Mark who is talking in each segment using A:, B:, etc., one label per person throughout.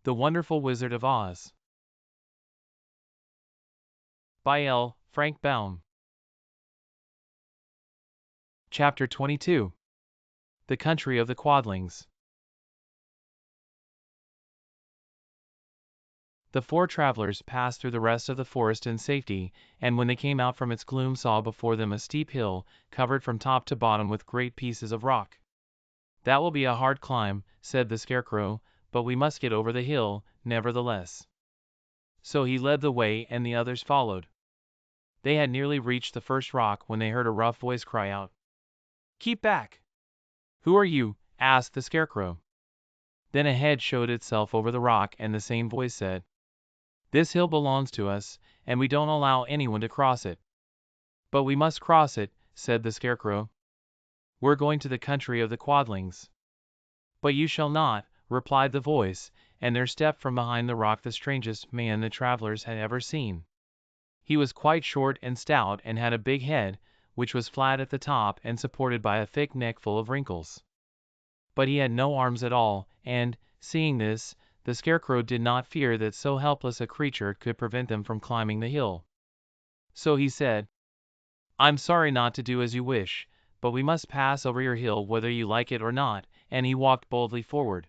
A: The Wonderful Wizard of Oz by L. Frank Baum. Chapter 22. The Country of the Quadlings. The four travelers passed through the rest of the forest in safety, and when they came out from its gloom saw before them a steep hill, covered from top to bottom with great pieces of rock. "That will be a hard climb," said the Scarecrow, "but we must get over the hill, nevertheless." So he led the way and the others followed. They had nearly reached the first rock when they heard a rough voice cry out, "Keep back!" "Who are you?" asked the Scarecrow. Then a head showed itself over the rock and the same voice said, "This hill belongs to us, and we don't allow anyone to cross it." "But we must cross it," said the Scarecrow. "We're going to the country of the Quadlings." "But you shall not," replied the voice, and there stepped from behind the rock the strangest man the travelers had ever seen. He was quite short and stout and had a big head, which was flat at the top and supported by a thick neck full of wrinkles. But he had no arms at all, and, seeing this, the Scarecrow did not fear that so helpless a creature could prevent them from climbing the hill. So he said, "I'm sorry not to do as you wish, but we must pass over your hill whether you like it or not," and he walked boldly forward.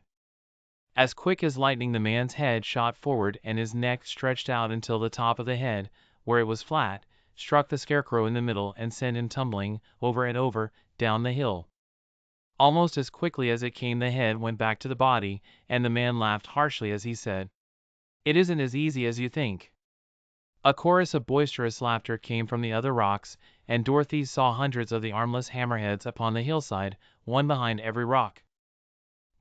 A: As quick as lightning the man's head shot forward and his neck stretched out until the top of the head, where it was flat, struck the Scarecrow in the middle and sent him tumbling, over and over, down the hill. Almost as quickly as it came the head went back to the body, and the man laughed harshly as he said, "It isn't as easy as you think." A chorus of boisterous laughter came from the other rocks, and Dorothy saw hundreds of the armless hammerheads upon the hillside, one behind every rock.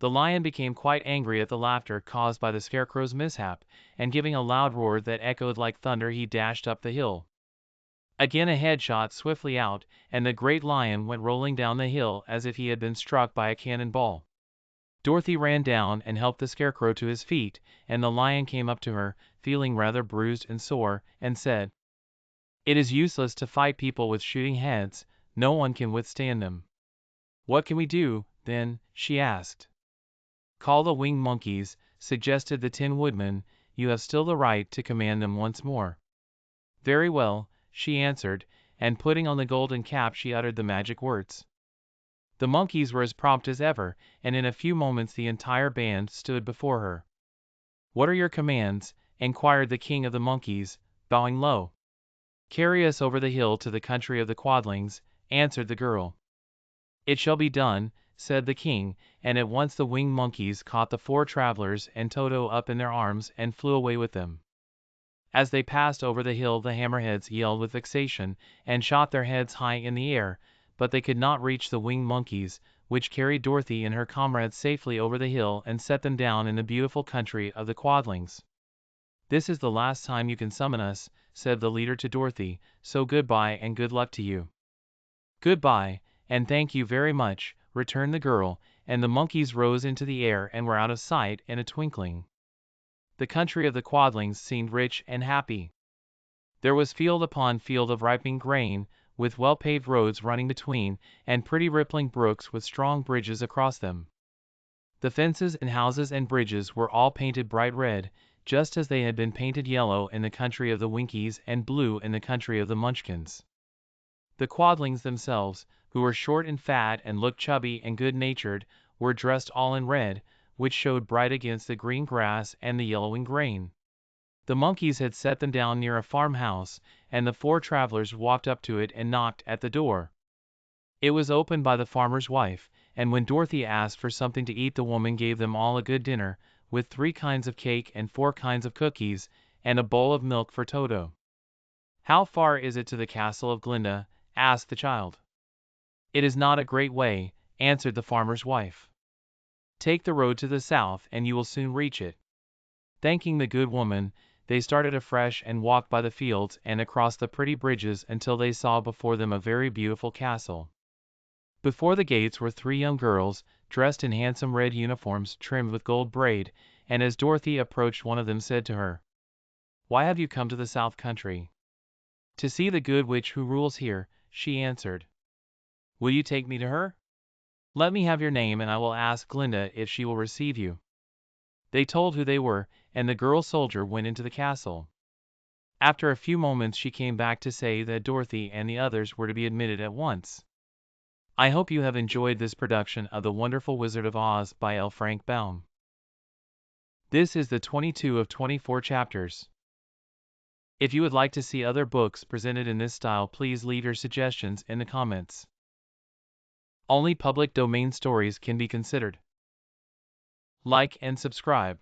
A: The lion became quite angry at the laughter caused by the Scarecrow's mishap, and giving a loud roar that echoed like thunder he dashed up the hill. Again a head shot swiftly out, and the great lion went rolling down the hill as if he had been struck by a cannon ball. Dorothy ran down and helped the Scarecrow to his feet, and the lion came up to her, feeling rather bruised and sore, and said, "It is useless to fight people with shooting heads, no one can withstand them." "What can we do, then?" she asked. "Call the winged monkeys," suggested the Tin Woodman. "You have still the right to command them once more." "Very well," she answered, and putting on the golden cap she uttered the magic words. The monkeys were as prompt as ever, and in a few moments the entire band stood before her. "What are your commands?" inquired the king of the monkeys, bowing low. "Carry us over the hill to the country of the Quadlings," answered the girl. "It shall be done," said the king, and at once the winged monkeys caught the four travelers and Toto up in their arms and flew away with them. As they passed over the hill the hammerheads yelled with vexation, and shot their heads high in the air, but they could not reach the winged monkeys, which carried Dorothy and her comrades safely over the hill and set them down in the beautiful country of the Quadlings. "This is the last time you can summon us," said the leader to Dorothy, "so goodbye and good luck to you." "Goodbye, and thank you very much," returned the girl, and the monkeys rose into the air and were out of sight in a twinkling. The country of the Quadlings seemed rich and happy. There was field upon field of ripening grain, with well-paved roads running between, and pretty rippling brooks with strong bridges across them. The fences and houses and bridges were all painted bright red, just as they had been painted yellow in the country of the Winkies and blue in the country of the Munchkins. The Quadlings themselves, who were short and fat and looked chubby and good-natured, were dressed all in red, which showed bright against the green grass and the yellowing grain. The monkeys had set them down near a farmhouse, and the four travelers walked up to it and knocked at the door. It was opened by the farmer's wife, and when Dorothy asked for something to eat the woman gave them all a good dinner, with 3 kinds of cake and 4 kinds of cookies, and a bowl of milk for Toto. "How far is it to the castle of Glinda?" asked the child. "It is not a great way," answered the farmer's wife. "Take the road to the south and you will soon reach it." Thanking the good woman, they started afresh and walked by the fields and across the pretty bridges until they saw before them a very beautiful castle. Before the gates were 3 young girls, dressed in handsome red uniforms trimmed with gold braid, and as Dorothy approached one of them said to her, "Why have you come to the South Country?" "To see the good witch who rules here," she answered. "Will you take me to her?" "Let me have your name and I will ask Glinda if she will receive you." They told who they were, and the girl soldier went into the castle. After a few moments she came back to say that Dorothy and the others were to be admitted at once. I hope you have enjoyed this production of The Wonderful Wizard of Oz by L. Frank Baum. This is the 22 of 24 chapters. If you would like to see other books presented in this style, please leave your suggestions in the comments. Only public domain stories can be considered. Like and subscribe.